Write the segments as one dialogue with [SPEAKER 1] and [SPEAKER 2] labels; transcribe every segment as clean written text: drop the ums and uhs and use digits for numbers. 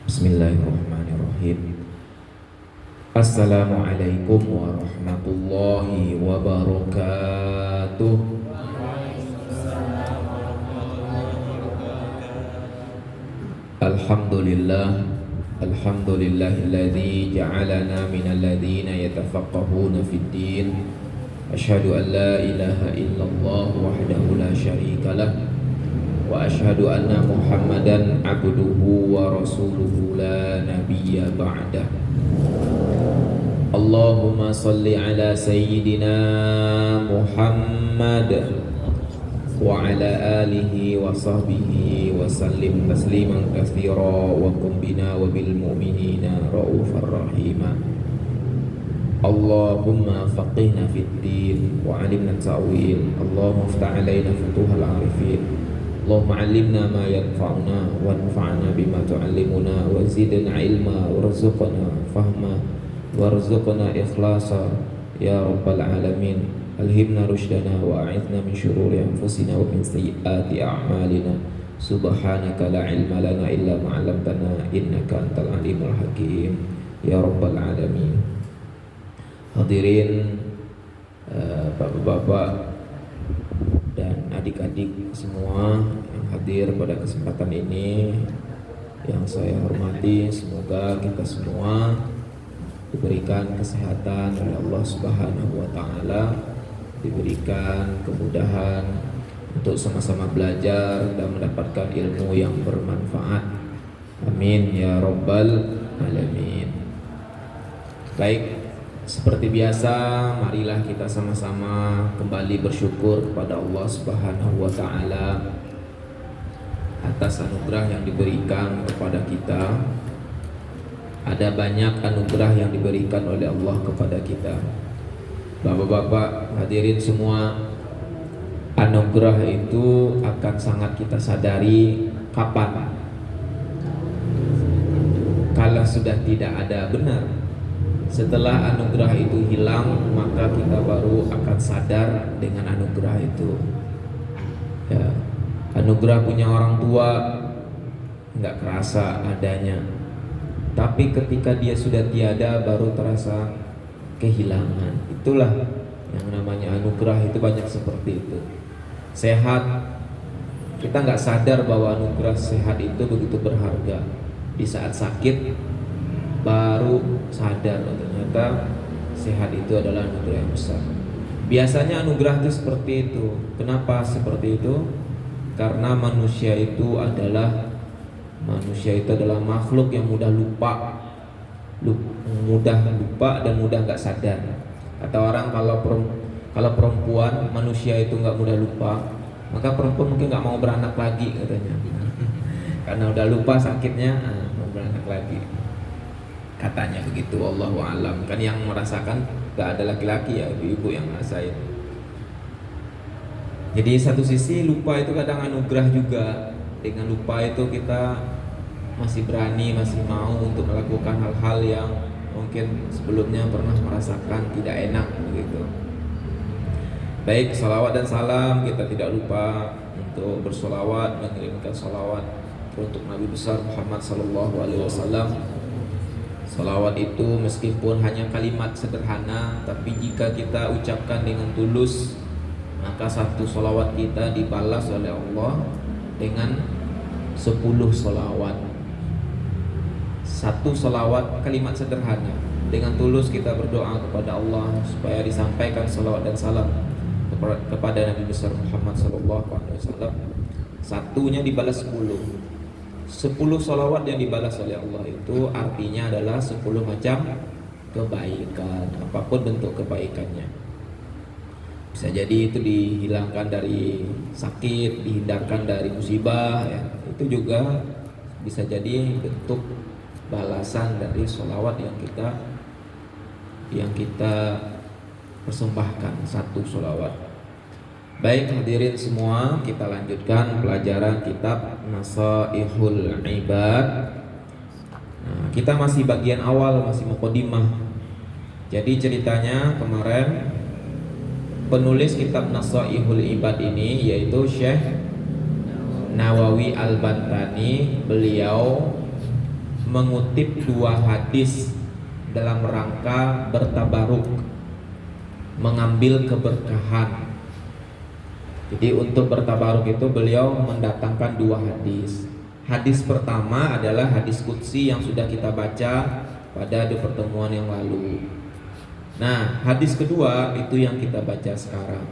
[SPEAKER 1] Bismillahirrahmanirrahim. Assalamualaikum warahmatullahi wabarakatuh. Alhamdulillah, alhamdulillahilladzi ja'alana minal ladzina yatafaqqahuna fid din. Asyhadu an la ilaha illallah wahdahu la syarikalah wa asyhadu anna Muhammadan abduhu wa rasuluhu la nabiyya ba'dah. Allahumma salli ala sayyidina Muhammad wa ala alihi wa sahbihi wa sallim tasliman katsira wa kum bina wa bil mu'minina raufar rahima. Allahumma faqihna fid din wa 'allimna ta'wil. Allahumma iftah 'alaina futuhal 'arifin. Allahumma 'allimna ma yanfa'una wanfa'na bima tu'allimuna wa zidna ilma warzuqna fahma warzuqna ikhlasa ya rabbal alamin. Alhimna rushdana wa a'idna min syururi anfusina wa min sayyiati a'malina. Subhanaka la ilma lana illa ma 'allamtana innaka antal alimul hakim ya rabbal alamin. Hadirin bapak-bapak dan adik-adik semua yang hadir pada kesempatan ini, yang saya hormati, semoga kita semua diberikan kesehatan oleh Allah Subhanahu wa taala, diberikan kemudahan untuk sama-sama belajar dan mendapatkan ilmu yang bermanfaat. Amin ya rabbal alamin. Baik, seperti biasa, marilah kita sama-sama kembali bersyukur kepada Allah Subhanahu wa taala atas anugerah yang diberikan kepada kita. Ada banyak anugerah yang diberikan oleh Allah kepada kita. Bapak-bapak hadirin semua, anugerah itu akan sangat kita sadari kapan? Kalau sudah tidak ada benar. Setelah anugerah itu hilang, maka kita baru akan sadar dengan anugerah itu. Ya, anugerah punya orang tua nggak kerasa adanya, tapi ketika dia sudah tiada, baru terasa kehilangan. Itulah yang namanya anugerah, itu banyak seperti itu. Sehat, kita nggak sadar bahwa anugerah sehat itu begitu berharga. Di saat sakit baru sadar ternyata sehat itu adalah anugerah yang besar. Biasanya anugerah itu seperti itu. Kenapa seperti itu? Karena manusia itu adalah makhluk yang mudah lupa dan mudah nggak sadar. Kata orang kalau perempuan, manusia itu nggak mudah lupa, maka perempuan mungkin nggak mau beranak lagi katanya. Karena udah lupa sakitnya, mau beranak lagi. Katanya begitu, wallahu alam. Kan yang merasakan gak ada laki-laki, ya ibu-ibu yang ngerasain. Jadi satu sisi lupa itu kadang anugerah juga. Dengan lupa itu kita masih berani, masih mau untuk melakukan hal-hal yang mungkin sebelumnya pernah merasakan tidak enak begitu. Baik, salawat dan salam kita tidak lupa untuk bersolawat, mengirimkan salawat untuk Nabi besar Muhammad sallallahu alaihi wasallam. Salawat itu meskipun hanya kalimat sederhana, tapi jika kita ucapkan dengan tulus, maka satu salawat kita dibalas oleh Allah dengan 10 salawat. Satu salawat kalimat sederhana, dengan tulus kita berdoa kepada Allah supaya disampaikan salawat dan salam kepada Nabi besar Muhammad SAW. Satunya dibalas 10 salawat yang dibalas oleh Allah itu artinya adalah 10 macam kebaikan, apapun bentuk kebaikannya. Bisa jadi itu dihilangkan dari sakit, dihindarkan dari musibah, ya. Itu juga bisa jadi bentuk balasan dari salawat yang kita persembahkan, satu salawat. Baik hadirin semua, kita lanjutkan pelajaran kitab Nasaihul Ibad. Kita masih bagian awal, masih muqaddimah. Jadi ceritanya kemarin penulis kitab Nasaihul Ibad ini yaitu Syekh Nawawi Al-Bantani. Beliau mengutip dua hadis dalam rangka bertabaruk, mengambil keberkahan. Jadi untuk bertabaruk itu beliau mendatangkan dua hadis. Hadis pertama adalah hadis qudsi yang sudah kita baca pada pertemuan yang lalu. Nah, hadis kedua itu yang kita baca sekarang.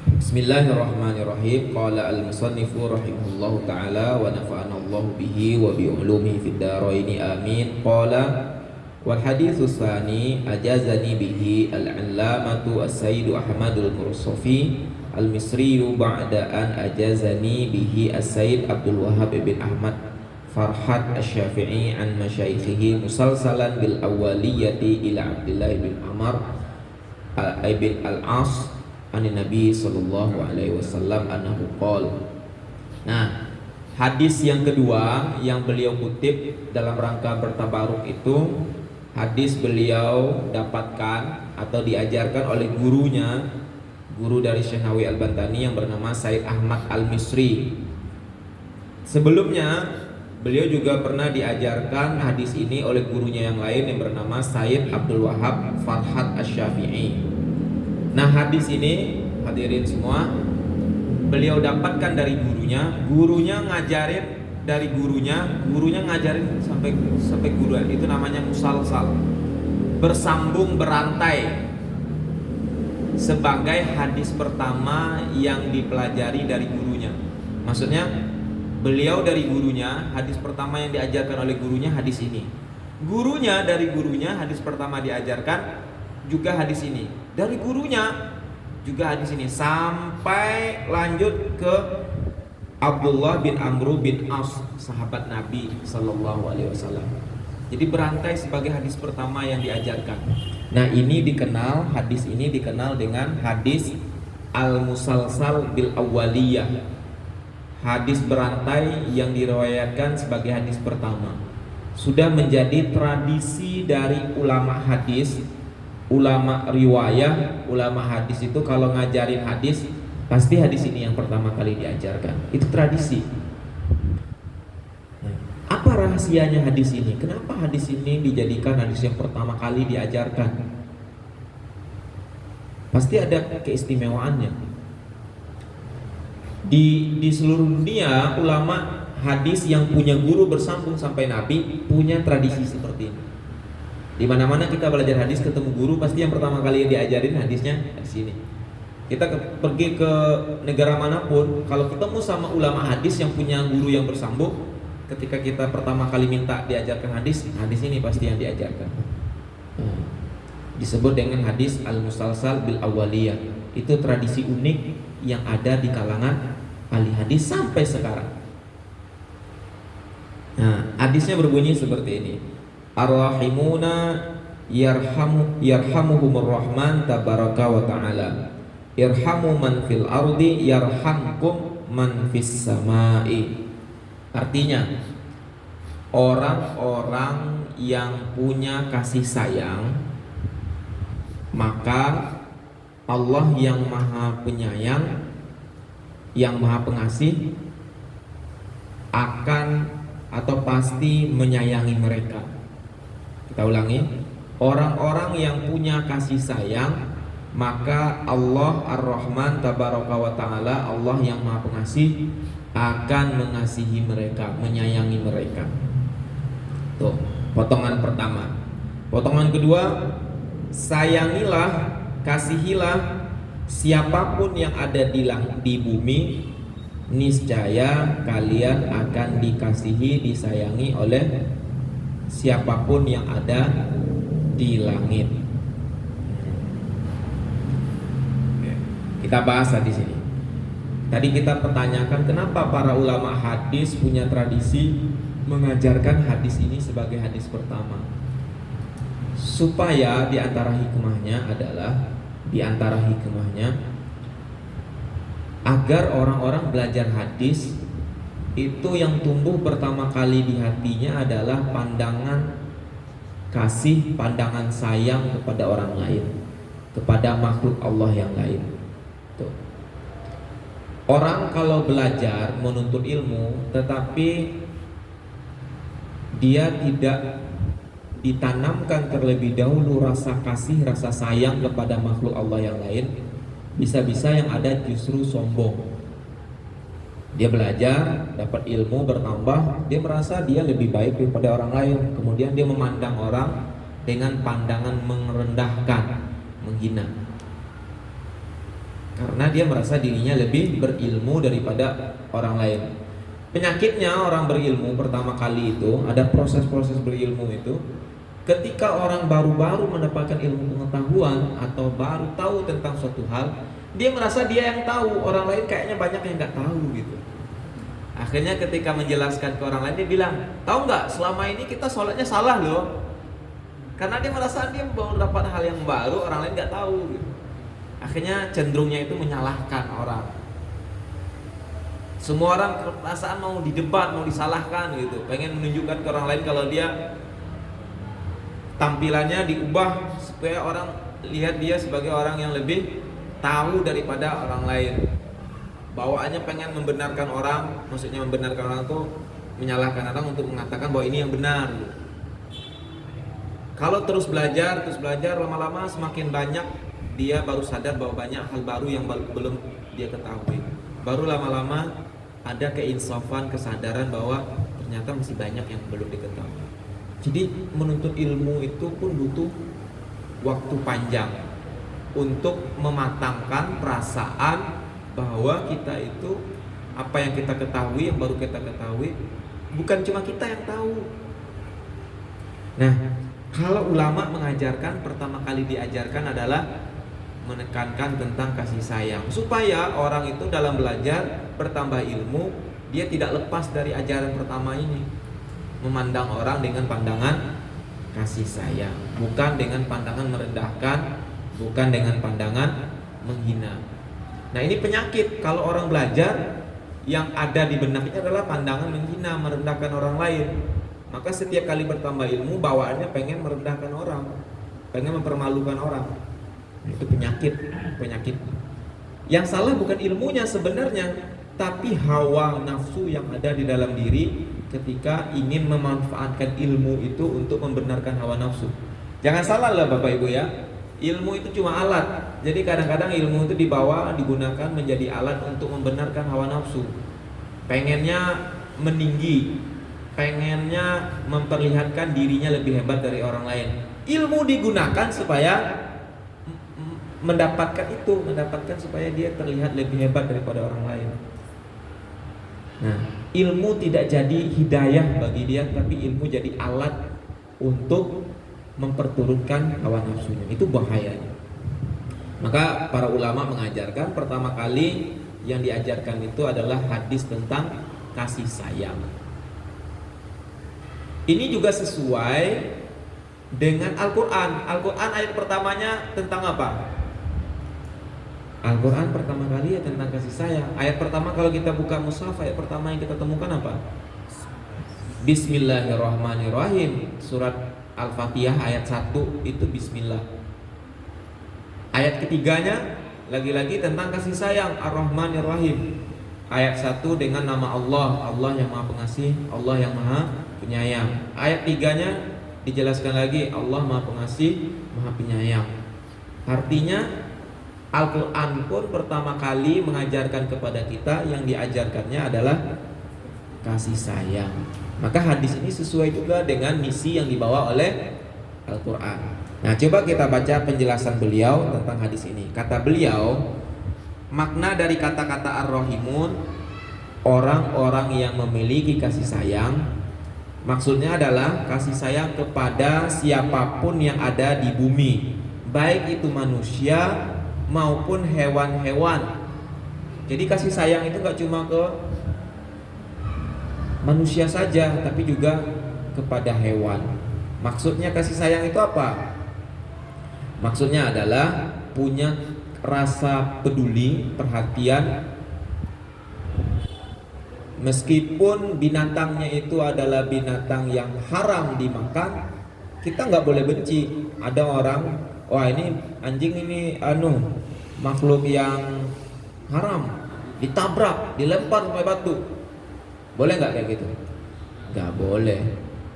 [SPEAKER 1] Bismillahirrahmanirrahim. Qala al-musannifu rahimahullahu ta'ala wa nafa'ana Allahu bihi wa bi ulumihi fid dharaini amin. Qala wal haditsu tsani ajazani bihi al-allamatu as-sayyid Ahmadul Mursafi al-Misri ba'da an ajazani bihi as-sayyid Abdul Wahhab bin Ahmad Farhat asy-Syafi'i an masyaikhihi musalsalan bil awwaliyati ila Abdullah bin Amr bin al-As an Nabi sallallahu alaihi wasallam annahu qala. Nah, hadis yang kedua yang beliau kutip dalam rangka bertabaruk itu hadis beliau dapatkan atau diajarkan oleh gurunya, guru dari Syekh Nawawi Al-Bantani yang bernama Said Ahmad Al-Misri. Sebelumnya beliau juga pernah diajarkan hadis ini oleh gurunya yang lain yang bernama Said Abdul Wahhab Farhat asy-Syafi'i. Nah, hadis ini hadirin semua beliau dapatkan dari gurunya, gurunya ngajarin dari gurunya ngajarin sampai guru. Itu namanya musalsal, bersambung berantai, sebagai hadis pertama yang dipelajari dari gurunya. Maksudnya beliau dari gurunya, hadis pertama yang diajarkan oleh gurunya hadis ini. Gurunya dari gurunya hadis pertama diajarkan juga hadis ini. Dari gurunya juga hadis ini sampai lanjut ke Abdullah bin Amr bin As, sahabat Nabi sallallahu alaihi wasallam. Jadi berantai sebagai hadis pertama yang diajarkan. Nah, ini dikenal, hadis ini dikenal dengan hadis al-musalsal bil awwaliyah. Hadis berantai yang diriwayatkan sebagai hadis pertama. Sudah menjadi tradisi dari ulama hadis, ulama riwayah, ulama hadis itu kalau ngajarin hadis pasti hadis ini yang pertama kali diajarkan. Itu tradisi. Apa rahasianya hadis ini? Kenapa hadis ini dijadikan hadis yang pertama kali diajarkan? Pasti ada keistimewaannya. Di seluruh dunia ulama hadis yang punya guru bersambung sampai Nabi punya tradisi seperti ini. Di mana-mana kita belajar hadis ketemu guru pasti yang pertama kali diajarin hadisnya di sini. Kita pergi ke negara manapun, kalau ketemu sama ulama hadis yang punya guru yang bersambung, ketika kita pertama kali minta diajarkan hadis, hadis ini pasti yang diajarkan. Disebut dengan hadis al-musalsal bil awwaliyah. Itu tradisi unik yang ada di kalangan ahli hadis sampai sekarang. Nah, hadisnya berbunyi seperti ini. Ar-rahimuna yarhamuhumur rahman tabaraka wa ta'ala. Irhamu man fil ardi yarhamkum man fis samai. Artinya, orang-orang yang punya kasih sayang, maka Allah yang maha penyayang, yang maha pengasih akan atau pasti menyayangi mereka. Kita ulangi, orang-orang yang punya kasih sayang, maka Allah Ar-Rahman Tabaraka wa Ta'ala, Allah yang maha pengasih akan mengasihi mereka, menyayangi mereka. Tuh, potongan pertama. Potongan kedua, sayangilah, kasihilah siapapun yang ada di bumi, niscaya kalian akan dikasihi, disayangi oleh siapapun yang ada di langit. Kita bahas di sini. Tadi kita pertanyakan kenapa para ulama hadis punya tradisi mengajarkan hadis ini sebagai hadis pertama. Supaya di antara hikmahnya agar orang-orang belajar hadis itu yang tumbuh pertama kali di hatinya adalah pandangan kasih, pandangan sayang kepada orang lain, kepada makhluk Allah yang lain. Tuh. Orang kalau belajar menuntut ilmu tetapi dia tidak ditanamkan terlebih dahulu rasa kasih, rasa sayang kepada makhluk Allah yang lain, bisa-bisa yang ada justru sombong. Dia belajar, dapat ilmu bertambah, dia merasa dia lebih baik daripada orang lain. Kemudian dia memandang orang dengan pandangan merendahkan, menghina. Karena dia merasa dirinya lebih berilmu daripada orang lain. Penyakitnya orang berilmu pertama kali itu, ada proses-proses berilmu itu, ketika orang baru-baru mendapatkan ilmu pengetahuan atau baru tahu tentang suatu hal, dia merasa dia yang tahu, orang lain kayaknya banyak yang nggak tahu gitu. Akhirnya ketika menjelaskan ke orang lain, dia bilang, tahu nggak, selama ini kita sholatnya salah loh. Karena dia merasa dia baru dapat hal yang baru, orang lain nggak tahu gitu. Akhirnya cenderungnya itu menyalahkan orang. Semua orang perasaan mau didebat, mau disalahkan gitu, pengen menunjukkan ke orang lain kalau dia tampilannya diubah supaya orang lihat dia sebagai orang yang lebih tahu daripada orang lain. Bawaannya pengen membenarkan orang, maksudnya membenarkan orang itu menyalahkan orang untuk mengatakan bahwa ini yang benar. Kalau terus belajar lama-lama semakin banyak dia baru sadar bahwa banyak hal baru yang belum dia ketahui. Baru lama-lama ada keinsafan, kesadaran bahwa ternyata masih banyak yang belum diketahui. Jadi menuntut ilmu itu pun butuh waktu panjang untuk mematangkan perasaan bahwa kita itu apa yang kita ketahui, yang baru kita ketahui, bukan cuma kita yang tahu. Nah, kalau ulama mengajarkan, pertama kali diajarkan adalah menekankan tentang kasih sayang, supaya orang itu dalam belajar bertambah ilmu, dia tidak lepas dari ajaran pertama ini, memandang orang dengan pandangan kasih sayang, bukan dengan pandangan merendahkan, bukan dengan pandangan menghina. Nah, ini penyakit kalau orang belajar yang ada di benaknya adalah pandangan menghina, merendahkan orang lain. Maka setiap kali bertambah ilmu, bawaannya pengen merendahkan orang, pengen mempermalukan orang. Itu penyakit. Yang salah bukan ilmunya sebenarnya, tapi hawa nafsu yang ada di dalam diri ketika ingin memanfaatkan ilmu itu untuk membenarkan hawa nafsu. Jangan salah lah Bapak Ibu ya, ilmu itu cuma alat. Jadi kadang-kadang ilmu itu digunakan menjadi alat untuk membenarkan hawa nafsu. Pengennya meninggi, pengennya memperlihatkan dirinya lebih hebat dari orang lain. Ilmu digunakan supaya mendapatkan supaya dia terlihat lebih hebat daripada orang lain. Nah, ilmu tidak jadi hidayah bagi dia, tapi ilmu jadi alat untuk memperturutkan hawa nafsunya. Itu bahayanya. Maka para ulama mengajarkan pertama kali yang diajarkan itu adalah hadis tentang kasih sayang. Ini juga sesuai dengan Al-Quran. Al-Quran ayat pertamanya tentang apa? Al-Quran pertama kali ya tentang kasih sayang. Ayat pertama kalau kita buka mushaf, ayat pertama yang kita temukan apa? Bismillahirrahmanirrahim. Surat Al-Fatihah ayat 1 itu bismillah. Ayat ketiganya lagi-lagi tentang kasih sayang, Ar-Rahmanir-Rahim. Ayat 1 dengan nama Allah, Allah yang Maha Pengasih, Allah yang Maha Penyayang. Ayat 3-nya dijelaskan lagi, Allah Maha Pengasih, Maha Penyayang. Artinya Al-Quran pun pertama kali mengajarkan kepada kita, yang diajarkannya adalah kasih sayang. Maka hadis ini sesuai juga dengan misi yang dibawa oleh Al-Quran. Nah, coba kita baca penjelasan beliau tentang hadis ini. Kata beliau, makna dari kata-kata Ar-Rahimun, orang-orang yang memiliki kasih sayang, maksudnya adalah kasih sayang kepada siapapun yang ada di bumi, baik itu manusia maupun hewan-hewan. Jadi kasih sayang itu gak cuma ke manusia saja, tapi juga kepada hewan. Maksudnya kasih sayang itu apa? Maksudnya adalah punya rasa peduli, perhatian, meskipun binatangnya itu adalah binatang yang haram dimakan, kita nggak boleh benci. Ada orang, wah ini anjing ini makhluk yang haram, ditabrak, dilempar sampai batu. Boleh nggak kayak gitu? Nggak boleh.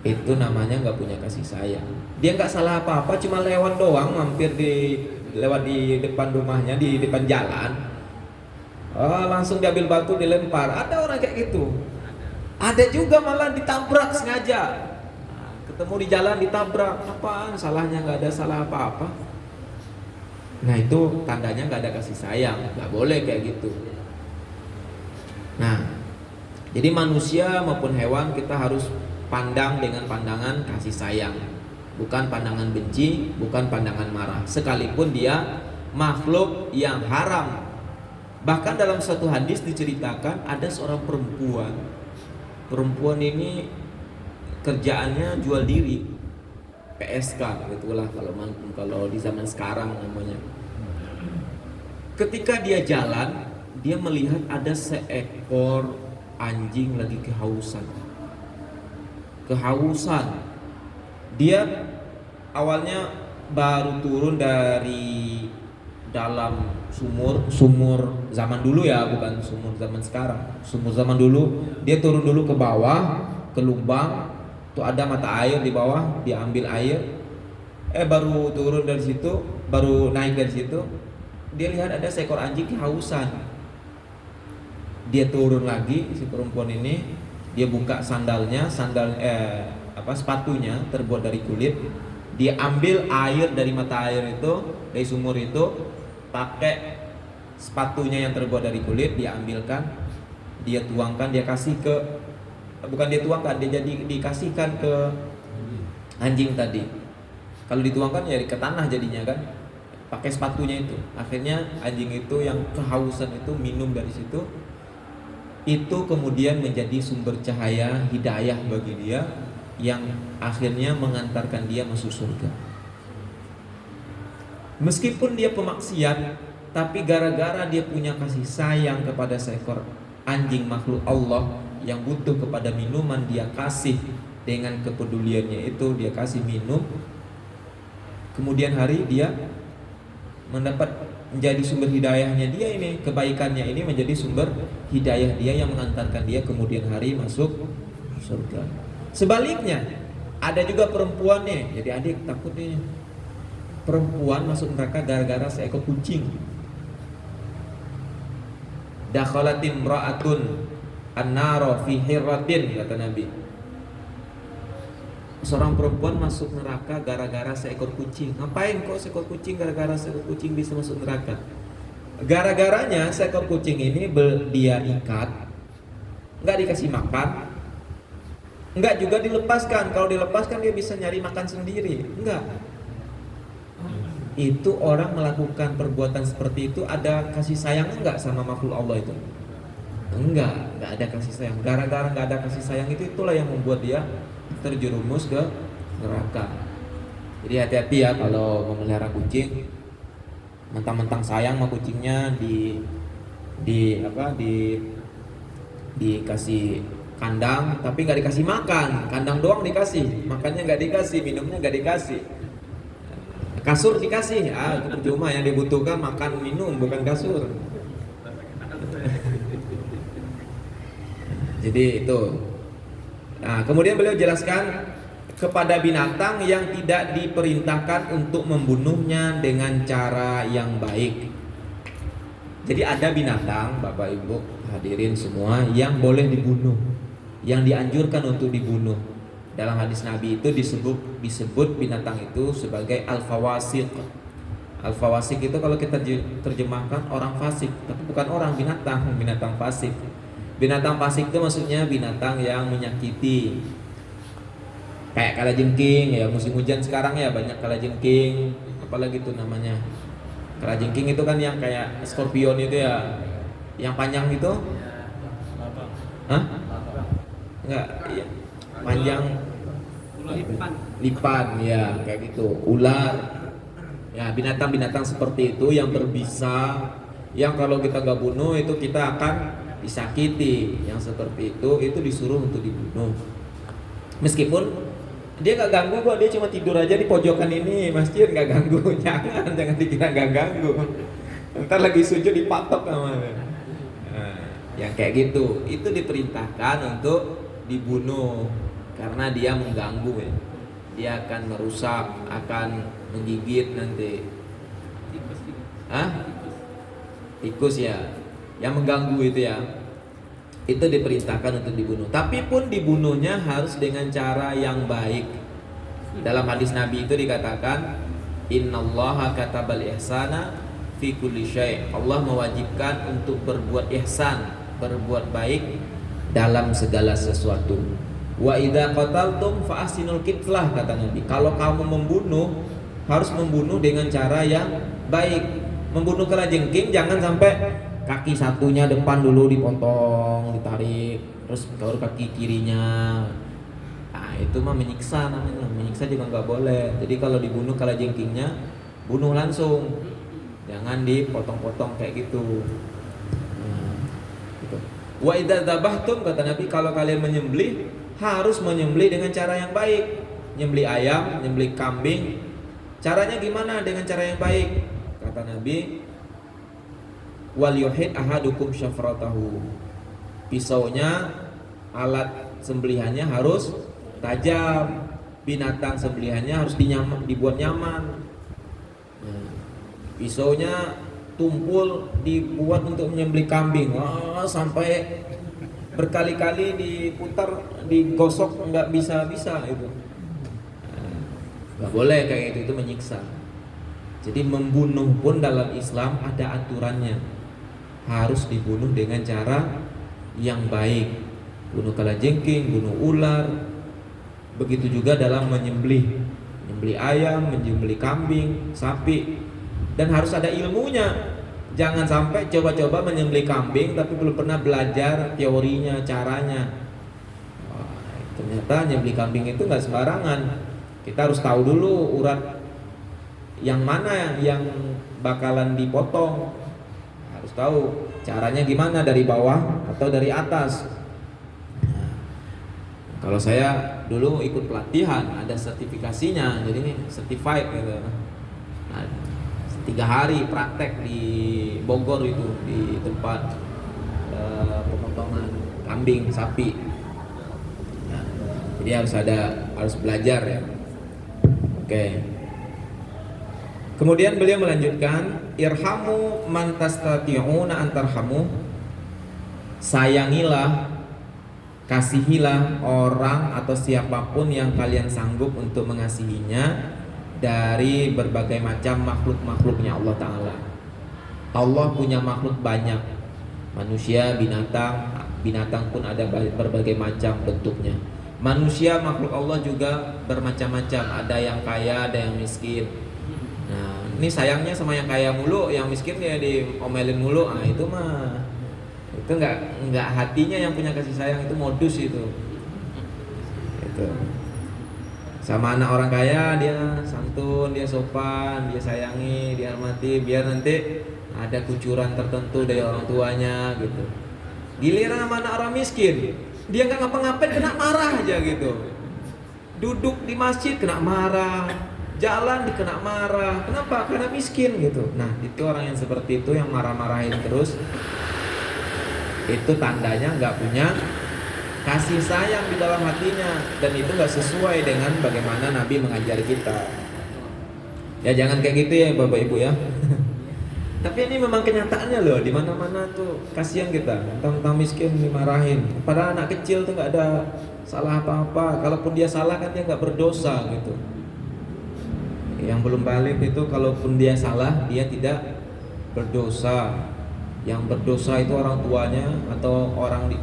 [SPEAKER 1] Itu namanya nggak punya kasih sayang. Dia nggak salah apa-apa, cuma lewat doang, lewat di depan rumahnya, di depan jalan, langsung diambil batu dilempar. Ada orang kayak gitu. Ada juga malah ditabrak sengaja. Ketemu di jalan ditabrak, apaan salahnya? Nggak ada salah apa-apa. Nah itu tandanya nggak ada kasih sayang. Nggak boleh kayak gitu. Nah, jadi manusia maupun hewan kita harus pandang dengan pandangan kasih sayang, bukan pandangan benci, bukan pandangan marah, sekalipun dia makhluk yang haram. Bahkan dalam satu hadis diceritakan ada seorang perempuan. Perempuan ini kerjaannya jual diri, PSK gitulah kalau di zaman sekarang namanya. Ketika dia jalan, dia melihat ada seekor anjing lagi kehausan. Dia awalnya baru turun dari dalam sumur zaman dulu ya, bukan sumur zaman sekarang. Sumur zaman dulu dia turun dulu ke bawah, ke lubang tuh ada mata air di bawah, dia ambil air. Baru turun dari situ, baru naik dari situ, dia lihat ada seekor anjing kehausan. Dia turun lagi, si perempuan ini, dia buka sepatunya terbuat dari kulit. Dia ambil air dari mata air itu, dari sumur itu, pakai sepatunya yang terbuat dari kulit, dia ambilkan, dia tuangkan, dia kasih ke, bukan dia tuangkan, dia jadi dikasihkan ke anjing tadi. Kalau dituangkan ya ke tanah jadinya kan, pakai sepatunya itu. Akhirnya anjing itu yang kehausan itu minum dari situ. Itu kemudian menjadi sumber cahaya hidayah bagi dia, yang akhirnya mengantarkan dia masuk surga. Meskipun dia pemaksiat, tapi gara-gara dia punya kasih sayang kepada seekor anjing makhluk Allah yang butuh kepada minuman, dia kasih dengan kepeduliannya itu, dia kasih minum. Kemudian hari dia mendapat menjadi sumber hidayahnya dia ini, kebaikannya ini menjadi sumber hidayah dia yang mengantarkan dia kemudian hari masuk surga. Sebaliknya, ada juga perempuan nih, jadi adik takut nih, perempuan masuk neraka gara-gara seekor kucing. Dakhalat imra'atun an-nara fi hirratin, kata Nabi. Seorang perempuan masuk neraka gara-gara seekor kucing. Ngapain kok seekor kucing, gara-gara seekor kucing bisa masuk neraka? Gara-garanya seekor kucing ini dia ikat, nggak dikasih makan, nggak juga dilepaskan. Kalau dilepaskan dia bisa nyari makan sendiri. Enggak. Itu orang melakukan perbuatan seperti itu ada kasih sayang enggak sama makhluk Allah itu? Enggak ada kasih sayang. Gara-gara nggak ada kasih sayang itu, itulah yang membuat dia terjerumus ke neraka. Jadi hati-hati ya kalau memelihara kucing, mentang-mentang sayang sama kucingnya dikasih kandang tapi nggak dikasih makan, kandang doang dikasih, makannya nggak dikasih, minumnya nggak dikasih, kasur dikasih, itu percuma. Yang dibutuhkan makan minum, bukan kasur. Jadi itu. Nah, kemudian beliau jelaskan kepada binatang yang tidak diperintahkan untuk membunuhnya dengan cara yang baik. Jadi ada binatang, Bapak Ibu hadirin semua, yang boleh dibunuh, yang dianjurkan untuk dibunuh. Dalam hadis Nabi itu disebut binatang itu sebagai al-fawasiq. Al-fawasiq itu kalau kita terjemahkan orang fasik, tapi bukan orang, binatang fasik. Binatang fasik itu maksudnya binatang yang menyakiti. Kayak kalajengking ya, musim hujan sekarang ya banyak kalajengking, apalagi itu namanya. Kalajengking itu kan yang kayak scorpion itu ya, yang panjang itu. Hah? Enggak, iya. Panjang lipan ya, kayak gitu. Ular. Ya, binatang-binatang seperti itu yang berbisa, yang kalau kita gak bunuh itu kita akan disakiti. Yang seperti itu disuruh untuk dibunuh. Meskipun dia gak ganggu kok, dia cuma tidur aja di pojokan ini masjid, gak ganggu. Jangan dikira gak ganggu. Ntar lagi sujud dipatok sama. Nah, yang kayak gitu itu diperintahkan untuk dibunuh. karena dia mengganggu ya. Dia akan merusak, akan menggigit nanti. Hah? Tikus ya, yang mengganggu itu ya, itu diperintahkan untuk dibunuh. Tapi pun dibunuhnya harus dengan cara yang baik. Dalam hadis Nabi itu dikatakan, Innallaha katabal ihsana fi kulli syai'. Allah mewajibkan untuk berbuat ihsan, berbuat baik dalam segala sesuatu. Wa idza qataltum fa ahsinul qitlah, kata Nabi. Kalau kamu membunuh, harus membunuh dengan cara yang baik. Membunuh kalajengking jangan sampai kaki satunya depan dulu dipotong, ditarik, terus baru kaki kirinya. Nah, itu mah menyiksa namanya. Menyiksa juga nggak boleh. Jadi kalau dibunuh kalajengkingnya, bunuh langsung. Jangan dipotong-potong kayak gitu. Gitu. Wa idza dzabahtum, kata Nabi, kalau kalian menyembelih harus menyembelih dengan cara yang baik. Nyembelih ayam, nyembelih kambing. Caranya gimana dengan cara yang baik? Kata Nabi, wal yuhid ahadukum syafratahu. Pisaunya, alat sembelihannya harus tajam. Binatang sembelihannya harus dibuat nyaman. Pisaunya tumpul dibuat untuk menyembelih kambing. Sampai berkali-kali diputar, digosok, nggak bisa-bisa itu. Nggak boleh kayak gitu, itu menyiksa. Jadi membunuh pun dalam Islam ada aturannya. Harus dibunuh dengan cara yang baik. Bunuh kalajengking, bunuh ular. Begitu juga dalam menyembelih. Menyembelih ayam, menyembelih kambing, sapi. Dan harus ada ilmunya. Jangan sampai coba-coba menyembelih kambing tapi belum pernah belajar teorinya, caranya. Wah, ternyata menyembelih kambing itu nggak sembarangan. Kita harus tahu dulu urat yang mana yang bakalan dipotong, harus tahu caranya gimana, dari bawah atau dari atas. Kalau saya dulu ikut pelatihan, ada sertifikasinya, jadi ini certified gitu. Nah, 3 hari praktek di Bogor itu, di tempat pemotongan kambing, sapi. Nah, jadi harus belajar ya. Oke. Kemudian beliau melanjutkan, irhamu man tastati'una antarhamu. Sayangilah, kasihilah orang atau siapapun yang kalian sanggup untuk mengasihinya dari berbagai macam makhluk-makhluknya Allah Ta'ala. Allah punya makhluk banyak, manusia, binatang pun ada berbagai macam bentuknya. Manusia makhluk Allah juga bermacam-macam, ada yang kaya, ada yang miskin. Nah, ini sayangnya sama yang kaya mulu, yang miskin ya diomelin mulu. Nah, itu mah itu nggak hatinya yang punya kasih sayang, itu modus itu. Itu. Sama anak orang kaya, dia santun, dia sopan, dia sayangi, dia hormati, biar nanti ada kucuran tertentu dari orang tuanya gitu. Giliran sama anak orang miskin, dia nggak ngapa-ngapain kena marah aja gitu. Duduk di masjid kena marah, jalan dikena marah. Kenapa? Karena miskin gitu. Nah, itu orang yang seperti itu, yang marah-marahin terus, itu tandanya nggak punya kasih sayang di dalam hatinya, dan itu nggak sesuai dengan bagaimana Nabi mengajari kita. Ya jangan kayak gitu ya Bapak Ibu ya. Tapi ini memang kenyataannya loh, di mana-mana tuh kasihan kita, tentang miskin dimarahin. Padahal anak kecil tuh nggak ada salah apa-apa. Kalaupun dia salah kan dia nggak berdosa gitu. Yang belum balik itu kalaupun dia salah, dia tidak berdosa. Yang berdosa itu orang tuanya atau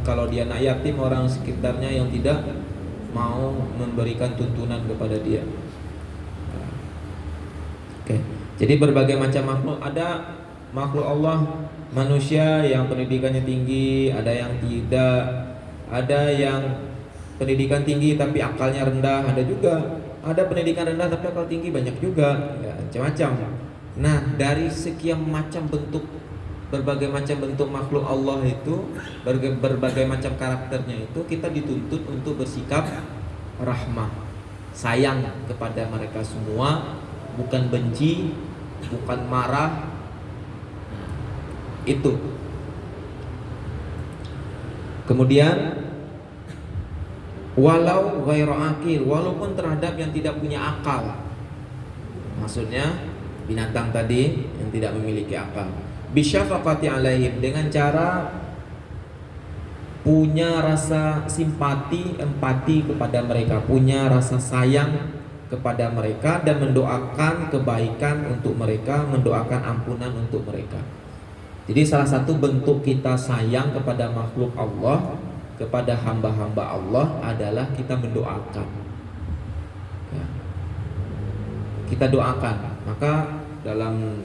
[SPEAKER 1] kalau dia anak yatim, orang sekitarnya yang tidak mau memberikan tuntunan kepada dia. Oke. Jadi berbagai macam makhluk, ada makhluk Allah, manusia yang pendidikannya tinggi, ada yang tidak, ada yang pendidikan tinggi tapi akalnya rendah, ada juga. Ada pendidikan rendah tapi akal tinggi, banyak juga, ya, macam-macam. Nah, dari sekian macam bentuk, berbagai macam bentuk makhluk Allah itu, berbagai macam karakternya itu, kita dituntut untuk bersikap rahmah, sayang kepada mereka semua, bukan benci, bukan marah. Itu. Kemudian walau ghairu akil, walaupun terhadap yang tidak punya akal. Maksudnya binatang tadi yang tidak memiliki akal. Bisyafaqati alaihim, dengan cara punya rasa simpati, empati kepada mereka, punya rasa sayang kepada mereka, dan mendoakan kebaikan untuk mereka, mendoakan ampunan untuk mereka. Jadi salah satu bentuk kita sayang kepada makhluk Allah, kepada hamba-hamba Allah adalah kita mendoakan. Ya. Kita doakan. Maka dalam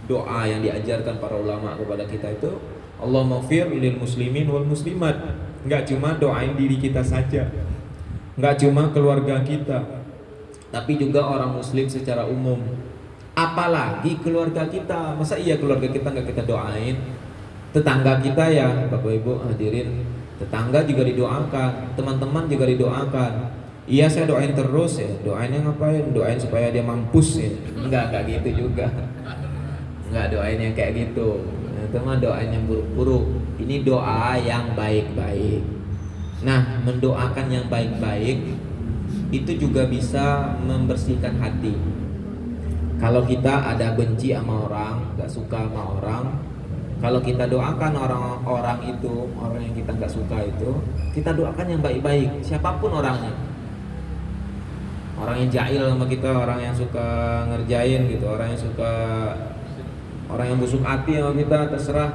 [SPEAKER 1] doa yang diajarkan para ulama kepada kita itu, Allahumma fir lil muslimin wal muslimat. Enggak cuma doain diri kita saja, enggak cuma keluarga kita, tapi juga orang muslim secara umum. Apalagi keluarga kita. Masa iya keluarga kita enggak kita doain? Tetangga kita ya, Bapak Ibu hadirin, tetangga juga didoakan, teman-teman juga didoakan. Iya saya doain terus ya, doainnya ngapain? Doain supaya dia mampus ya? Enggak gitu juga. Enggak doain yang kayak gitu. Itu mah doain yang buruk-buruk. Ini doa yang baik-baik. Nah, mendoakan yang baik-baik itu juga bisa membersihkan hati. Kalau kita ada benci sama orang, gak suka sama orang, kalau kita doakan orang-orang itu, orang yang kita gak suka itu, kita doakan yang baik-baik, siapapun orangnya. Orang yang jahil sama kita, orang yang suka ngerjain gitu, orang yang busuk hati sama kita, terserah.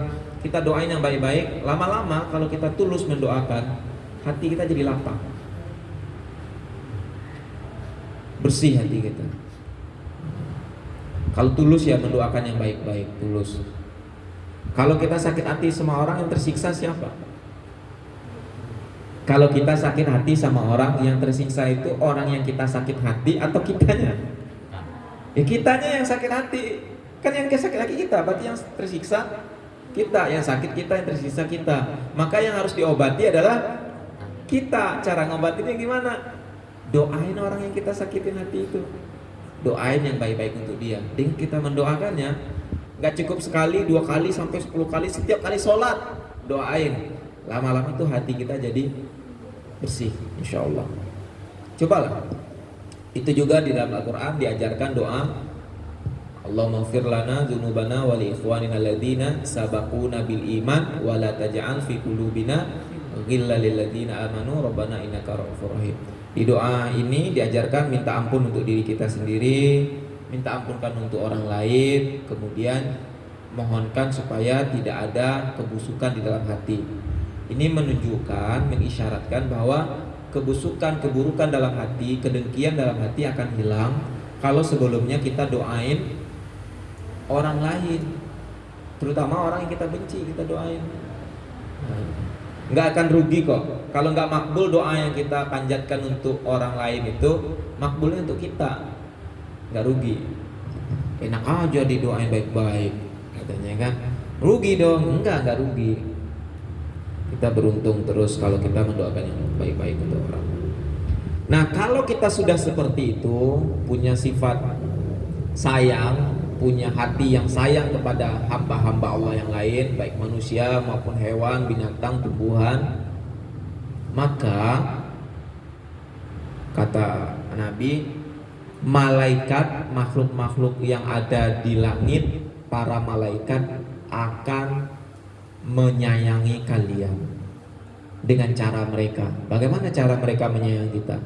[SPEAKER 1] Kita doain yang baik-baik. Lama-lama kalau kita tulus mendoakan, hati kita jadi lapang, bersih hati kita. Kalau tulus ya mendoakan yang baik-baik, tulus. Kalau kita sakit hati sama orang, yang tersiksa siapa? Kalau kita sakit hati sama orang, yang tersiksa itu orang yang kita sakit hati atau kitanya? Ya kitanya yang sakit hati. Kan yang sakit hati kita, berarti yang tersiksa kita, yang sakit kita, yang tersiksa kita. Maka yang harus diobati adalah kita. Cara ngobatinnya gimana? Doain orang yang kita sakitin hati itu. Doain yang baik-baik untuk dia. Dengan kita mendoakannya, gak cukup sekali, 2 kali, sampai 10 kali, setiap kali sholat doain. Lama-lama tuh hati kita jadi bersih, insya Allah. Cobalah. Itu juga di dalam Al-Quran diajarkan doa, Allahumma ighfir lana dzunubana wa li ikhwanina alladziina sabaquna bil iman wa la taj'al fi qulubina ghillan lil ladzina amanu rabbana innaka ra'ufur rahim. Di doa ini diajarkan minta ampun untuk diri kita sendiri, minta ampunkan untuk orang lain, kemudian mohonkan supaya tidak ada kebusukan di dalam hati. Ini menunjukkan, mengisyaratkan bahwa kebusukan, keburukan dalam hati, kedengkian dalam hati akan hilang kalau sebelumnya kita doain orang lain, terutama orang yang kita benci, kita doain. Nggak akan rugi kok. Kalau nggak makbul doa yang kita panjatkan untuk orang lain itu, makbulnya untuk kita, nggak rugi. Enak aja didoain baik-baik katanya kan, rugi dong? Enggak rugi. Kita beruntung terus kalau kita mendoakan yang baik-baik untuk orang. Nah, kalau kita sudah seperti itu, punya sifat sayang, punya hati yang sayang kepada hamba-hamba Allah yang lain, baik manusia maupun hewan, binatang, tumbuhan, maka kata Nabi, malaikat, makhluk-makhluk yang ada di langit, para malaikat akan menyayangi kalian dengan cara mereka. Bagaimana cara mereka menyayangi kita?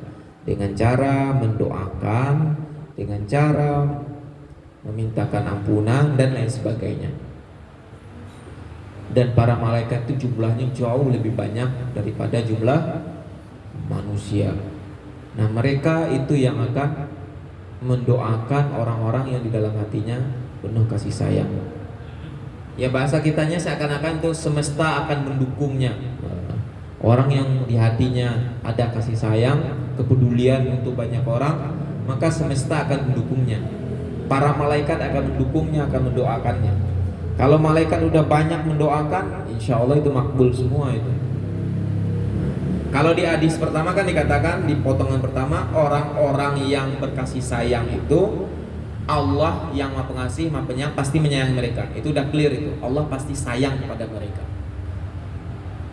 [SPEAKER 1] Dengan cara mendoakan, dengan cara memintakan ampunan dan lain sebagainya. Dan para malaikat itu jumlahnya jauh lebih banyak daripada jumlah manusia. Nah, mereka itu yang akan mendoakan orang-orang yang di dalam hatinya penuh kasih sayang. Ya bahasa kitanya seakan-akan tuh semesta akan mendukungnya. Orang yang di hatinya ada kasih sayang, kepedulian untuk banyak orang, maka semesta akan mendukungnya. Para malaikat akan mendukungnya, akan mendoakannya. Kalau malaikat udah banyak mendoakan, insya Allah itu makbul semua itu. Kalau di hadis pertama kan dikatakan, di potongan pertama, orang-orang yang berkasih sayang itu Allah yang Maha Pengasih, Maha Penyayang pasti menyayangi mereka. Itu udah clear itu. Allah pasti sayang kepada mereka.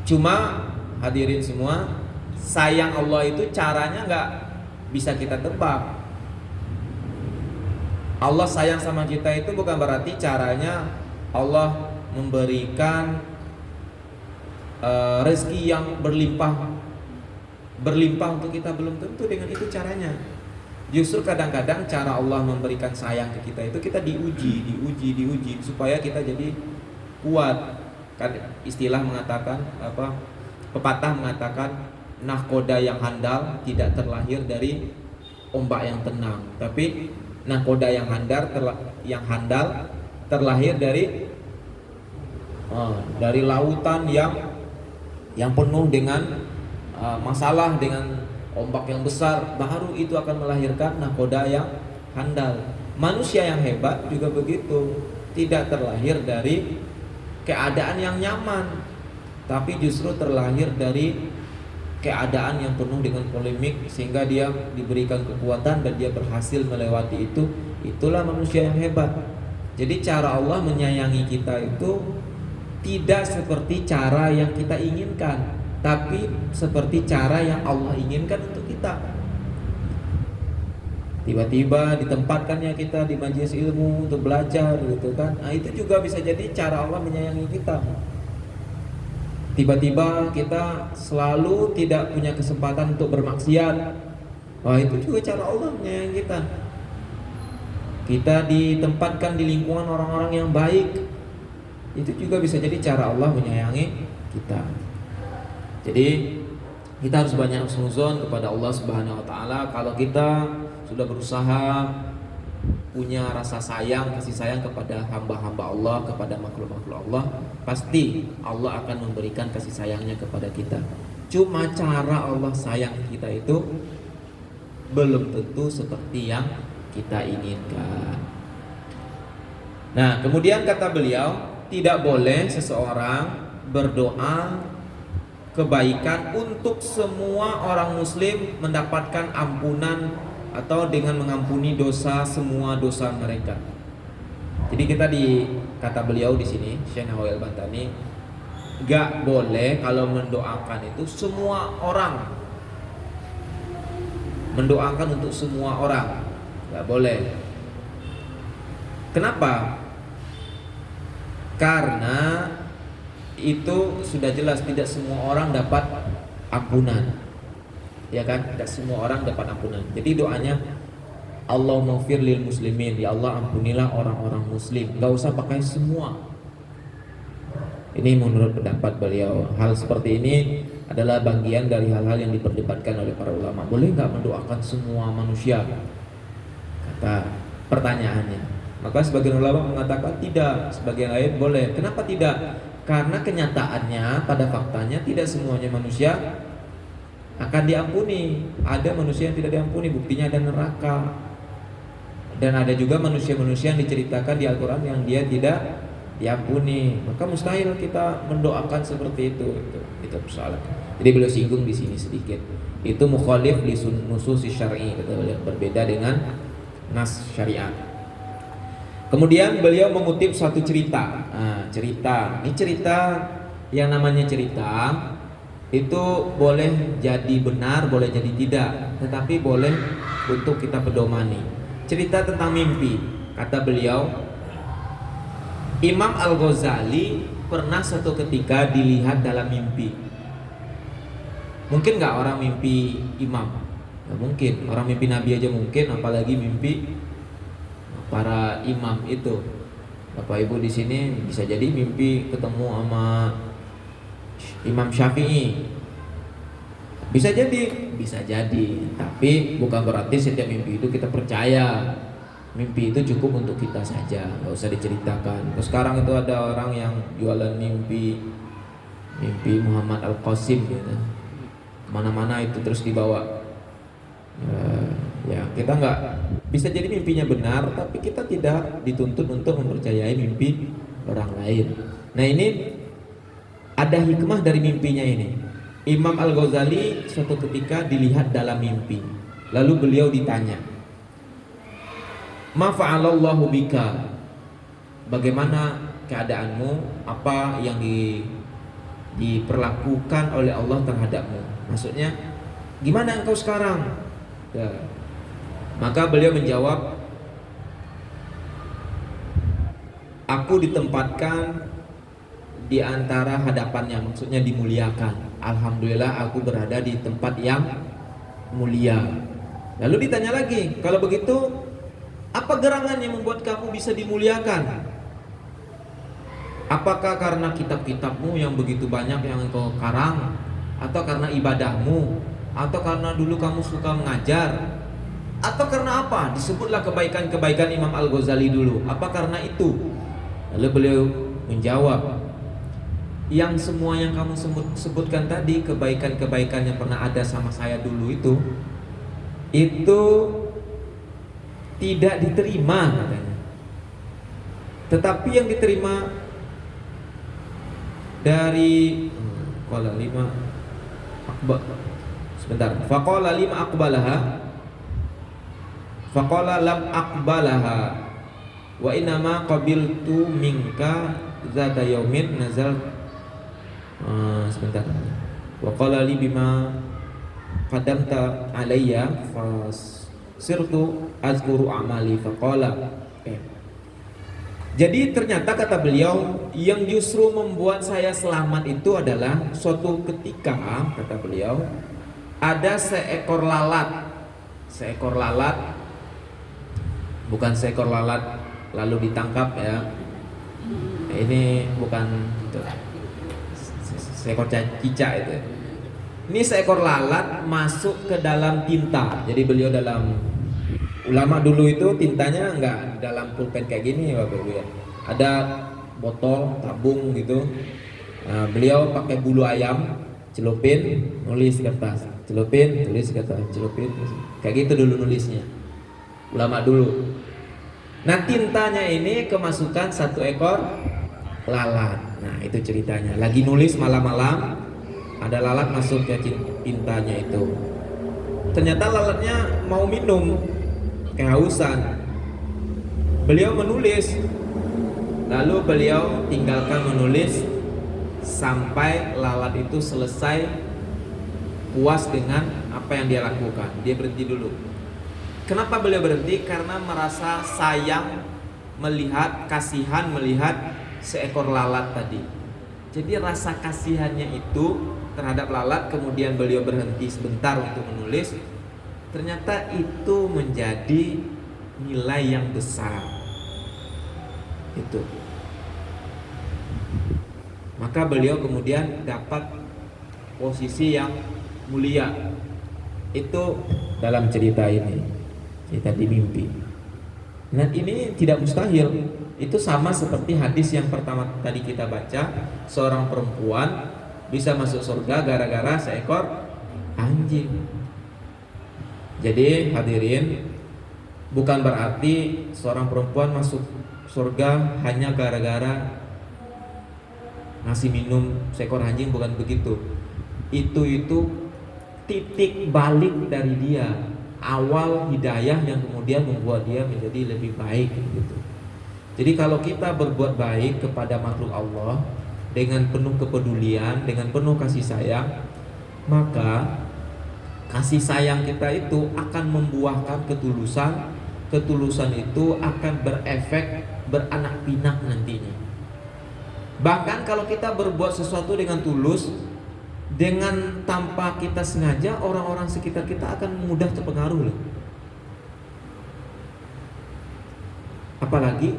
[SPEAKER 1] Cuma hadirin semua, sayang Allah itu caranya nggak bisa kita tebak. Allah sayang sama kita itu bukan berarti caranya Allah memberikan rezeki yang berlimpah untuk kita, belum tentu dengan itu caranya. Justru kadang-kadang cara Allah memberikan sayang ke kita itu kita diuji supaya kita jadi kuat. Kan istilah mengatakan apa? Pepatah mengatakan nahkoda yang handal tidak terlahir dari ombak yang tenang, tapi nahkoda yang handal terlahir dari lautan yang penuh dengan masalah, dengan ombak yang besar, baru itu akan melahirkan nahkoda yang handal. Manusia yang hebat juga begitu, tidak terlahir dari keadaan yang nyaman, tapi justru terlahir dari keadaan yang penuh dengan polemik, sehingga dia diberikan kekuatan dan dia berhasil melewati itu. Itulah manusia yang hebat. Jadi cara Allah menyayangi kita itu tidak seperti cara yang kita inginkan, tapi seperti cara yang Allah inginkan untuk kita. Tiba-tiba ditempatkannya kita di majelis ilmu untuk belajar gitu kan. Nah, itu juga bisa jadi cara Allah menyayangi kita. Tiba-tiba kita selalu tidak punya kesempatan untuk bermaksiat. Wah, itu juga cara Allah menyayangi kita. Kita ditempatkan di lingkungan orang-orang yang baik. Itu juga bisa jadi cara Allah menyayangi kita. Jadi kita harus banyak husnuzon kepada Allah Subhanahu wa taala. Kalau kita sudah berusaha punya rasa sayang, kasih sayang kepada hamba-hamba Allah, kepada makhluk-makhluk Allah, pasti Allah akan memberikan kasih sayangnya kepada kita. Cuma cara Allah sayang kita itu belum tentu seperti yang kita inginkan. Nah, kemudian kata beliau, tidak boleh seseorang berdoa kebaikan untuk semua orang muslim mendapatkan ampunan atau dengan mengampuni semua dosa mereka. Jadi kita kata beliau di sini, Syekh Nawawi Al-Bantani, gak boleh kalau mendoakan itu semua orang, mendoakan untuk semua orang, gak boleh. Kenapa? Karena itu sudah jelas tidak semua orang dapat ampunan. Ya kan, tidak semua orang dapat ampunan. Jadi doanya Allahumma ighfir lil muslimin, ya Allah ampunilah orang-orang muslim. Gak usah pakai semua. Ini menurut pendapat beliau. Hal seperti ini adalah bagian dari hal-hal yang diperdebatkan oleh para ulama. Boleh gak mendoakan semua manusia? Kata pertanyaannya. Maka sebagian ulama mengatakan tidak, sebagian lain boleh. Kenapa tidak? Karena kenyataannya, pada faktanya tidak semuanya manusia akan diampuni. Ada manusia yang tidak diampuni, buktinya ada neraka. Dan ada juga manusia-manusia yang diceritakan di Al-Quran yang dia tidak diampuni. Maka mustahil kita mendoakan seperti itu. Itu persoalan. Jadi beliau singgung di sini sedikit. Itu mukhalif li nususi syar'i, berbeda dengan nas syariat. Kemudian beliau mengutip suatu cerita. Ini cerita yang namanya cerita itu boleh jadi benar, boleh jadi tidak, tetapi boleh untuk kita pedomani. Cerita tentang mimpi. Kata beliau, Imam Al-Ghazali pernah suatu ketika dilihat dalam mimpi. Mungkin gak orang mimpi imam? Gak mungkin. Orang mimpi Nabi aja mungkin, apalagi mimpi para imam itu. Bapak Ibu di sini bisa jadi mimpi ketemu sama Imam Syafi'i. Bisa jadi, tapi bukan berarti setiap mimpi itu kita percaya. Mimpi itu cukup untuk kita saja, nggak usah diceritakan. Terus sekarang itu ada orang yang jualan mimpi Muhammad Al-Qasim gitu. Kemana-mana itu terus dibawa. Ya kita nggak bisa jadi mimpinya benar, tapi kita tidak dituntut untuk mempercayai mimpi orang lain. Nah ini ada hikmah dari mimpinya ini. Imam Al-Ghazali suatu ketika dilihat dalam mimpi. Lalu beliau ditanya, "Ma fa'alallahu bika?" Bagaimana keadaanmu? Apa yang diperlakukan oleh Allah terhadapmu? Maksudnya, gimana engkau sekarang? Ya. Maka beliau menjawab, aku ditempatkan di antara hadapannya, maksudnya dimuliakan. Alhamdulillah aku berada di tempat yang mulia. Lalu ditanya lagi, kalau begitu apa gerangan yang membuat kamu bisa dimuliakan? Apakah karena kitab-kitabmu yang begitu banyak yang engkau karang, atau karena ibadahmu, atau karena dulu kamu suka mengajar, atau karena apa? Disebutlah kebaikan-kebaikan Imam Al-Ghazali dulu. Apa karena itu? Lalu beliau menjawab, yang semua yang kamu sebutkan tadi, kebaikan-kebaikan yang pernah ada sama saya dulu itu tidak diterima katanya. Tetapi yang diterima dari qala lima akbar, sebentar, faqala lima aqbalaha, faqala lam aqbalaha wa inama qabiltu minka zata yaumin nazal, sebentar, wa qala li bima qadamta alayya fasirtu azkuru amali faqala. Jadi ternyata kata beliau, yang justru membuat saya selamat itu adalah suatu ketika, kata beliau, ada seekor lalat. Seekor lalat, bukan seekor lalat lalu ditangkap ya. Ini bukan itu, seekor cicak itu. Ini seekor lalat masuk ke dalam tinta. Jadi beliau dalam, ulama dulu itu tintanya enggak dalam pulpen kayak gini Bapak Ibu ya. Ada botol, tabung gitu. Nah, beliau pakai bulu ayam, celupin, nulis kertas, celupin, tulis kertas, celupin, kayak gitu dulu nulisnya. Ulama dulu. Nah, tintanya ini kemasukan satu ekor lalat. Nah, itu ceritanya. Lagi nulis malam-malam, ada lalat masuk ke tintanya itu. Ternyata lalatnya mau minum, kehausan. Beliau menulis, lalu beliau tinggalkan menulis sampai lalat itu selesai puas dengan apa yang dia lakukan. Dia berhenti dulu. Kenapa beliau berhenti? Karena merasa sayang melihat, kasihan melihat seekor lalat tadi. Jadi rasa kasihannya itu terhadap lalat, kemudian beliau berhenti sebentar untuk menulis. Ternyata itu menjadi nilai yang besar. Itu. Maka beliau kemudian dapat posisi yang mulia. Itu dalam cerita ini, cerita di mimpi. Dan ini tidak mustahil. Itu sama seperti hadis yang pertama tadi kita baca, seorang perempuan bisa masuk surga gara-gara seekor anjing. Jadi hadirin, bukan berarti seorang perempuan masuk surga hanya gara-gara ngasih minum seekor anjing, bukan begitu. Itu titik balik dari dia, awal hidayah yang kemudian membuat dia menjadi lebih baik gitu. Jadi kalau kita berbuat baik kepada makhluk Allah dengan penuh kepedulian, dengan penuh kasih sayang, maka kasih sayang kita itu akan membuahkan ketulusan. Ketulusan itu akan berefek beranak pinak nantinya. Bahkan kalau kita berbuat sesuatu dengan tulus, dengan tanpa kita sengaja, orang-orang sekitar kita akan mudah terpengaruh loh. Apalagi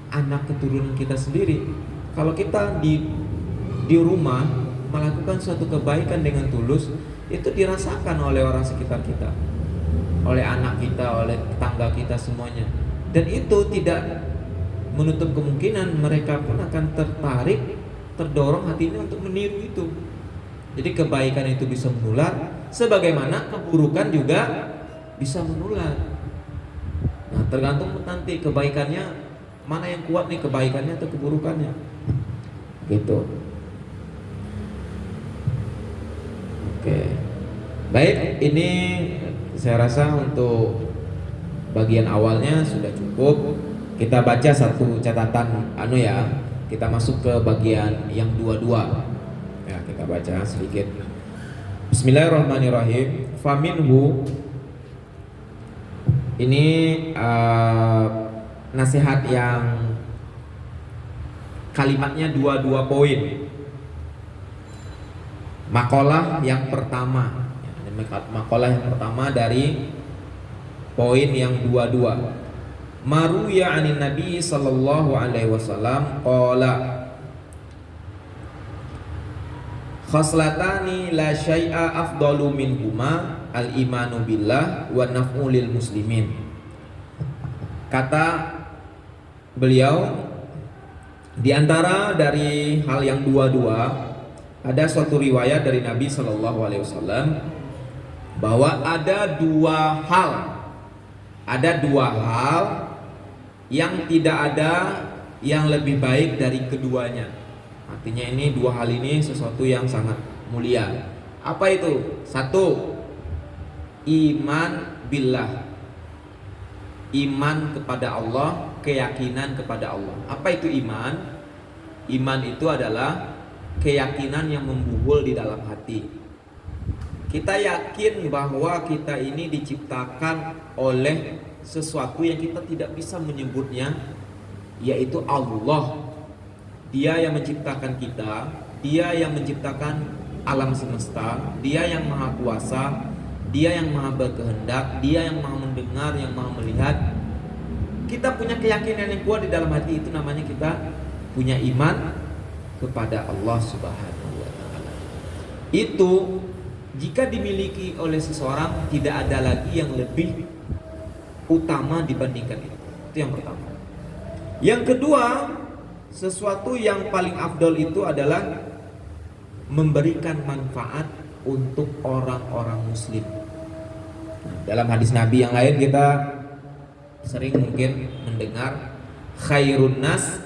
[SPEAKER 1] anak keturunan kita sendiri. Kalau kita di rumah melakukan suatu kebaikan dengan tulus, itu dirasakan oleh orang sekitar kita, oleh anak kita, oleh tetangga kita semuanya. Dan itu tidak menutup kemungkinan mereka pun akan tertarik, terdorong hatinya untuk meniru itu. Jadi kebaikan itu bisa menular, sebagaimana keburukan juga bisa menular. Nah, tergantung nanti kebaikannya mana yang kuat nih, kebaikannya atau keburukannya. Gitu. Oke. Baik, ini saya rasa untuk bagian awalnya sudah cukup. Kita baca satu catatan ya. Kita masuk ke bagian yang dua-dua. Ya, kita baca sedikit. Bismillahirrahmanirrahim. Faminhu, ini nasihat yang kalimatnya dua poin. Makalah yang pertama, makalah yang pertama dari poin yang dua. Maruya anin Nabi sallallahu alaihi wasallam qala khaslatani la syai'a afdalu minhuma al-imanu billah wa naf'u lil muslimin. Kata beliau, di antara dari hal yang dua, ada suatu riwayat dari Nabi sallallahu alaihi wasallam bahwa ada dua hal yang tidak ada yang lebih baik dari keduanya. Artinya ini dua hal ini sesuatu yang sangat mulia. Apa itu? Satu, iman billah, iman kepada Allah, keyakinan kepada Allah. Apa itu iman? Iman itu adalah keyakinan yang membumbul di dalam hati. Kita yakin bahwa kita ini diciptakan oleh sesuatu yang kita tidak bisa menyebutnya, yaitu Allah. Dia yang menciptakan kita, Dia yang menciptakan alam semesta, Dia yang maha kuasa, Dia yang maha berkehendak, Dia yang maha mendengar, yang maha melihat. Kita punya keyakinan yang kuat di dalam hati, itu namanya kita punya iman kepada Allah Subhanahu wa Ta'ala. Itu jika dimiliki oleh seseorang, tidak ada lagi yang lebih utama dibandingkan itu. Itu yang pertama. Yang kedua, sesuatu yang paling afdol itu adalah memberikan manfaat untuk orang-orang muslim. Dalam hadis Nabi yang lain kita sering mungkin mendengar khairun nas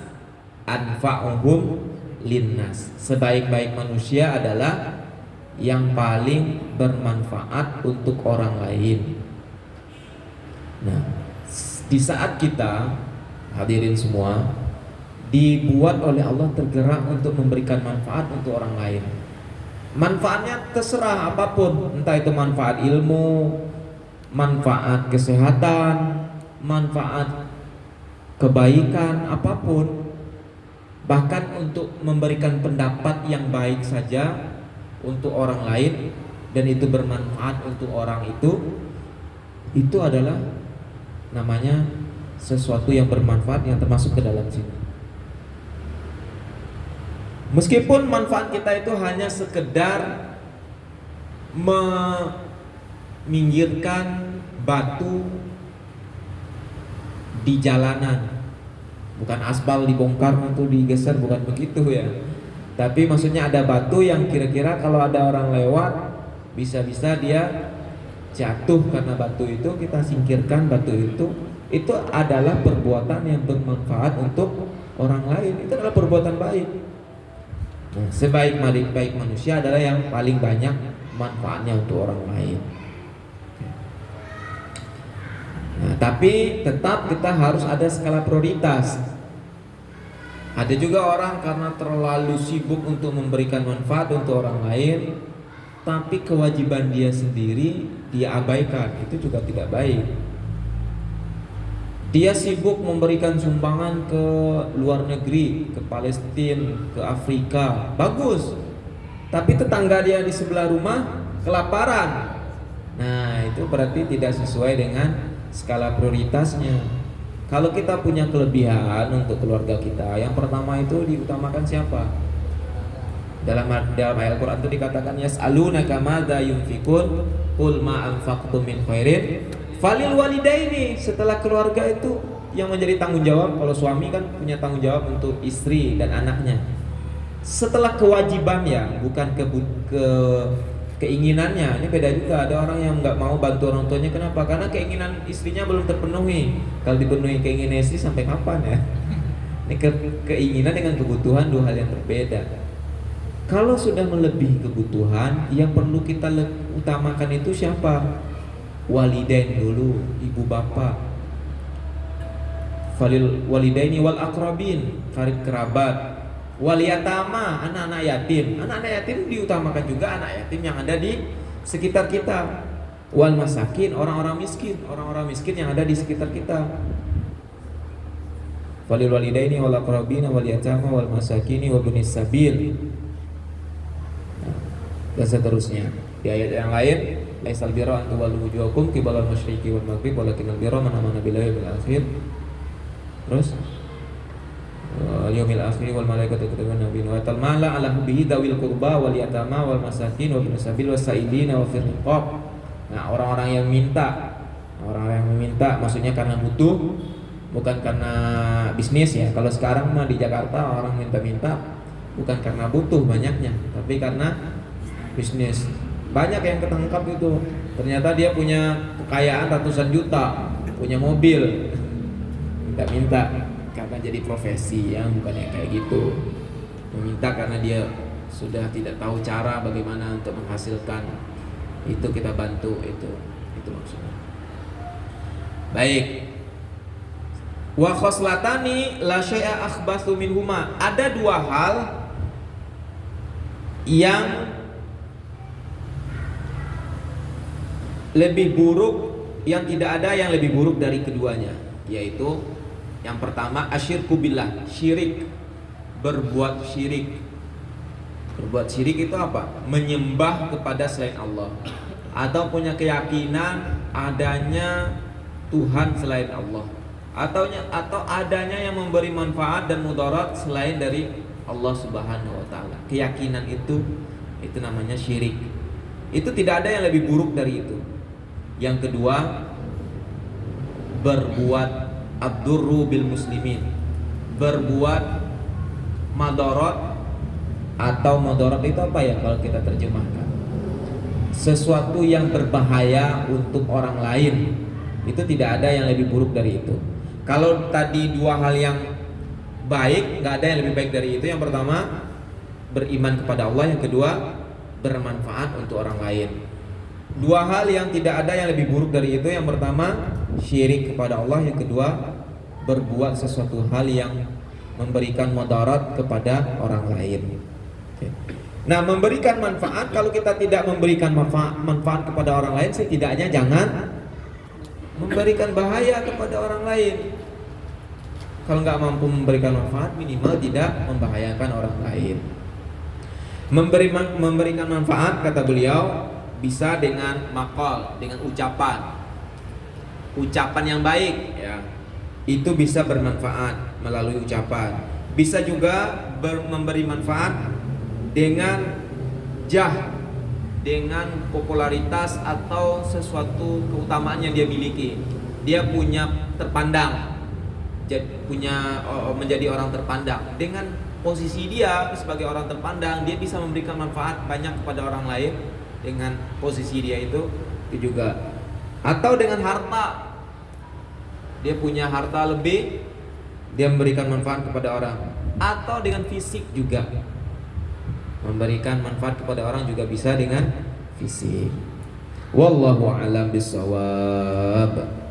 [SPEAKER 1] anfa'uhum linnas. Sebaik-baik manusia adalah yang paling bermanfaat untuk orang lain. Nah, di saat kita hadirin semua dibuat oleh Allah tergerak untuk memberikan manfaat untuk orang lain, manfaatnya terserah apapun, entah itu manfaat ilmu, manfaat kesehatan, manfaat kebaikan, apapun. Bahkan untuk memberikan pendapat yang baik saja untuk orang lain dan itu bermanfaat untuk orang itu adalah namanya sesuatu yang bermanfaat, yang termasuk ke dalam sini. Meskipun manfaat kita itu hanya sekedar meminggirkan batu di jalanan, bukan aspal dibongkar untuk digeser, bukan begitu ya. Tapi maksudnya ada batu yang kira-kira kalau ada orang lewat bisa-bisa dia jatuh karena batu itu, kita singkirkan batu itu adalah perbuatan yang bermanfaat untuk orang lain. Itu adalah perbuatan baik. Nah, sebaik-baik manusia adalah yang paling banyak manfaatnya untuk orang lain. Nah, tapi tetap kita harus ada skala prioritas. Ada juga orang karena terlalu sibuk untuk memberikan manfaat untuk orang lain, tapi kewajiban dia sendiri dia abaikan. Itu juga tidak baik. Dia sibuk memberikan sumbangan ke luar negeri, ke Palestina, ke Afrika, bagus. Tapi tetangga dia di sebelah rumah kelaparan. Nah, itu berarti tidak sesuai dengan skala prioritasnya. Kalau kita punya kelebihan untuk keluarga kita, yang pertama itu diutamakan siapa? Dalam ayat Al-Quran itu dikatakan yas'alunaka madza yunfikun qul ma anfaqtum min khairin falil walidaini. Setelah keluarga itu yang menjadi tanggung jawab, kalau suami kan punya tanggung jawab untuk istri dan anaknya. Setelah kewajiban ya, bukan keinginannya. Ini beda juga. Ada orang yang nggak mau bantu orang tuanya. Kenapa? Karena keinginan istrinya belum terpenuhi. Kalau dipenuhi keinginan istri sampai kapan ya? Ini keinginan dengan kebutuhan dua hal yang berbeda. Kalau sudah melebihi kebutuhan, yang perlu kita utamakan itu siapa? Walidain dulu, ibu bapak. Falil walidaini wal aqrabin, karib kerabat. Wal yatama, anak-anak yatim. Anak-anak yatim diutamakan juga, anak yatim yang ada di sekitar kita. Wal masakin, orang-orang miskin yang ada di sekitar kita. Walil walidaini wal aqrabina wal yatama wal masakini wa ibnis sabil. Dan seterusnya. Di ayat yang lain, laisal birra an tuwallu wujuhakum qibalal masyriqi wal maghrib walakinnal birra man amana billahi wal akhir. Terus yaumil akhir wal malaikatu yaktubuna nabiyyin wa atal mala ala hubbihi dawil qurba wal yatama wal masakin wa ibnis sabil wasailina wa fir riqab. Nah, orang-orang yang meminta maksudnya karena butuh, bukan karena bisnis ya. Kalau sekarang mah di Jakarta orang minta-minta bukan karena butuh banyaknya, tapi karena bisnis. Banyak yang ketangkap itu. Ternyata dia punya kekayaan ratusan juta, punya mobil, minta-minta karena jadi profesi, yang bukan yang kayak gitu. Meminta karena dia sudah tidak tahu cara bagaimana untuk menghasilkan. Itu kita bantu, itu maksudnya. Baik. Wa khoslatani la syai'a akhbatsu minhuma. Ada dua hal yang lebih buruk, yang tidak ada yang lebih buruk dari keduanya, yaitu yang pertama asyirku billah, syirik, berbuat syirik. Berbuat syirik itu apa? Menyembah kepada selain Allah, atau punya keyakinan adanya Tuhan selain Allah, atau adanya yang memberi manfaat dan mudarat selain dari Allah Subhanahu wa taala. Keyakinan itu namanya syirik. Itu tidak ada yang lebih buruk dari itu. Yang kedua, berbuat ad-durru bil muslimin, berbuat madarat. Atau madarat itu apa ya kalau kita terjemahkan? Sesuatu yang berbahaya untuk orang lain. Itu tidak ada yang lebih buruk dari itu. Kalau tadi dua hal yang baik, nggak ada yang lebih baik dari itu. Yang pertama, beriman kepada Allah. Yang kedua, bermanfaat untuk orang lain. Dua hal yang tidak ada yang lebih buruk dari itu. Yang pertama, syirik kepada Allah. Yang kedua, berbuat sesuatu hal yang memberikan mudarat kepada orang lain. Nah, memberikan manfaat, kalau kita tidak memberikan manfaat kepada orang lain, setidaknya jangan memberikan bahaya kepada orang lain. Kalau nggak mampu memberikan manfaat, minimal tidak membahayakan orang lain. Memberikan manfaat, kata beliau, bisa dengan maqal, dengan ucapan yang baik ya. Itu bisa bermanfaat melalui ucapan. Bisa juga memberi manfaat dengan dengan popularitas atau sesuatu keutamaan yang dia miliki. Dia punya terpandang, menjadi orang terpandang. Dengan posisi dia sebagai orang terpandang, dia bisa memberikan manfaat banyak kepada orang lain dengan posisi dia itu juga. Atau dengan harta, dia punya harta lebih, dia memberikan manfaat kepada orang. Atau dengan fisik juga, memberikan manfaat kepada orang juga bisa dengan fisik. Wallahu a'lam bishawab.